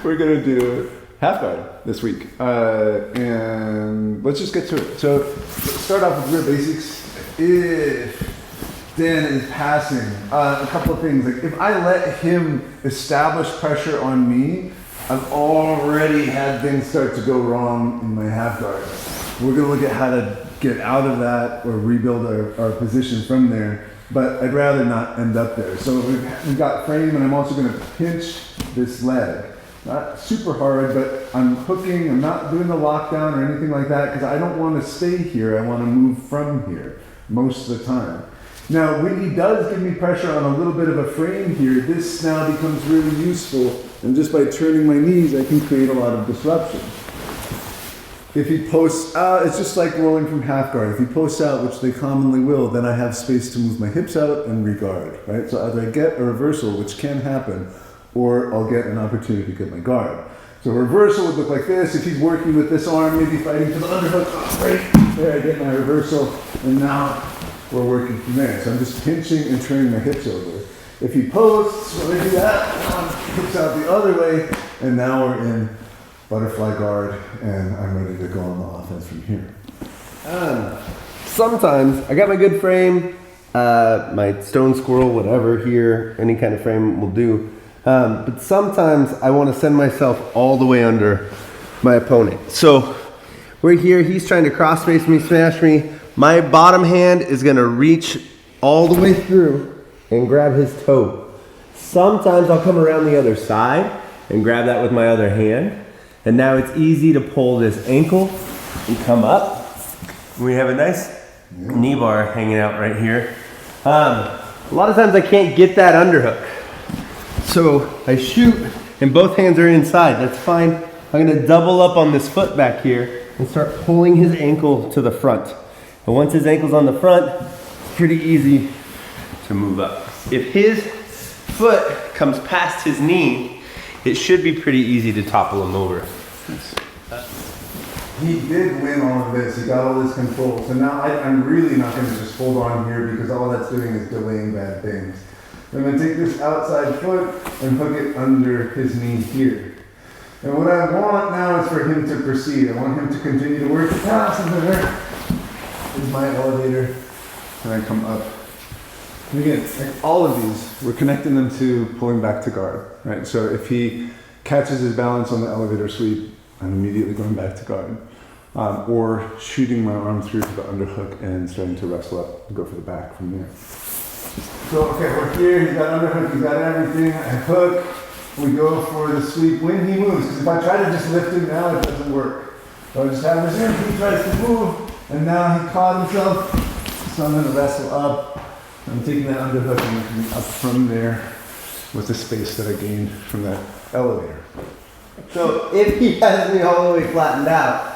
We're gonna do half guard this week, and let's just get to it. So, let's start off with real basics. If Dan is passing, a couple of things. Like if I let him establish pressure on me, I've already had things start to go wrong in my half guard. We're gonna look at how to get out of that or rebuild our position from there. But I'd rather not end up there. So we've got frame, and I'm also gonna pinch this leg. Not super hard, but I'm hooking. I'm not doing the lockdown or anything like that because I don't want to stay here. I want to move from here most of the time. Now, when he does give me pressure on a little bit of a frame here, this now becomes really useful. And just by turning my knees, I can create a lot of disruption. If he posts out, it's just like rolling from half guard. If he posts out, which they commonly will, then I have space to move my hips out and regard, right? So either I get a reversal, which can happen, or I'll get an opportunity to get my guard. So reversal would look like this. If he's working with this arm, maybe fighting for the underhook, right there I get my reversal, and now we're working from there. So I'm just pinching and turning my hips over. If he posts, when I do that, hips out the other way, and now we're in butterfly guard, and I'm ready to go on the offense from here. Sometimes, I got my good frame, my stone squirrel, whatever here, any kind of frame will do. But sometimes I want to send myself all the way under my opponent. So we're here, he's trying to cross face me, smash me. My bottom hand is going to reach all the way through and grab his toe. Sometimes I'll come around the other side and grab that with my other hand. And now it's easy to pull this ankle and come up. We have a nice knee bar hanging out right here. A lot of times I can't get that underhook. So I shoot and both hands are inside. That's fine. I'm gonna double up on this foot back here and start pulling his ankle to the front. And once his ankle's on the front, it's pretty easy to move up. If his foot comes past his knee, it should be pretty easy to topple him over. He did win all of this. He got all this control. So now I'm really not going to just hold on here because all that's doing is delaying bad things. I'm going to take this outside foot and hook it under his knee here. And what I want now is for him to proceed. I want him to continue to work. And there is my elevator. And I come up. And again, like all of these, we're connecting them to pulling back to guard, right? So if he catches his balance on the elevator sweep, I'm immediately going back to guard. Or shooting my arm through to the underhook and starting to wrestle up and go for the back from there. So, okay, we're here, he's got underhook, he's got everything, I hook, we go for the sweep when he moves, because if I try to just lift him now, it doesn't work. So I just have his hand, he tries to move, and now he caught himself, so I'm going to wrestle up. I'm taking that underhook and moving up from there with the space that I gained from that elevator. So if he has me all the way flattened out,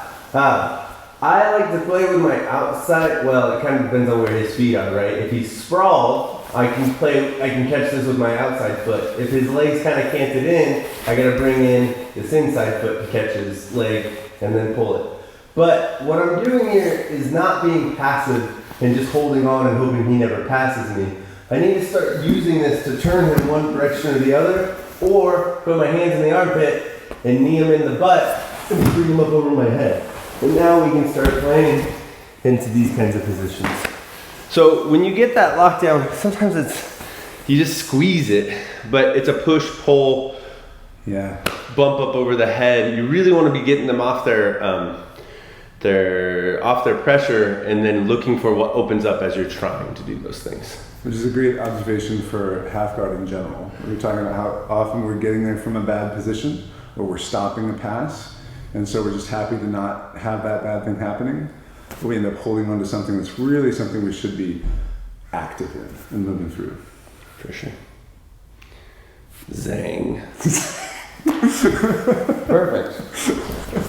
I like to play with my outside. Well, it kind of depends on where his feet are, right? If he's sprawled, I can catch this with my outside foot. If his leg's kind of canted in, I gotta bring in this inside foot to catch his leg and then pull it. But what I'm doing here is not being passive and just holding on and hoping he never passes me. I need to start using this to turn him one direction or the other, or put my hands in the armpit and knee him in the butt and bring him up over my head. And now we can start playing into these kinds of positions. So when you get that lockdown, sometimes you just squeeze it, but it's a push, pull, bump up over the head. You really want to be getting them off their pressure and then looking for what opens up as you're trying to do those things. Which is a great observation for half guard in general. We're talking about how often we're getting there from a bad position or we're stopping a pass. And so we're just happy to not have that bad thing happening. But we end up holding on to something that's really something we should be active in and moving through. For sure. Zang. Perfect.